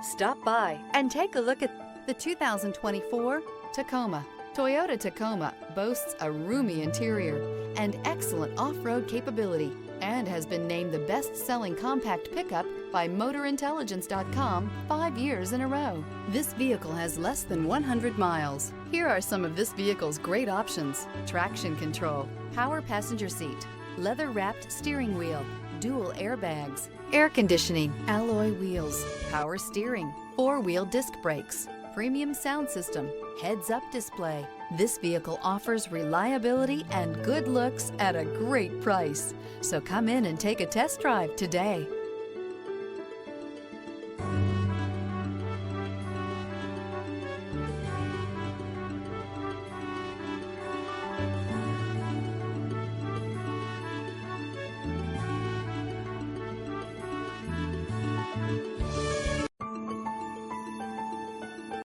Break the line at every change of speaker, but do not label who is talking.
Stop by and take a look at the 2024 Tacoma. Toyota Tacoma boasts a roomy interior and excellent off-road capability and has been named the best-selling compact pickup by MotorIntelligence.com 5 years in a row. This vehicle has less than 100 miles. Here are some of this vehicle's great options: traction control, power passenger seat, leather-wrapped steering wheel, dual airbags, air conditioning, alloy wheels, power steering, four-wheel disc brakes, premium sound system, heads-up display. This vehicle offers reliability and good looks at a great price. So come in and take a test drive today.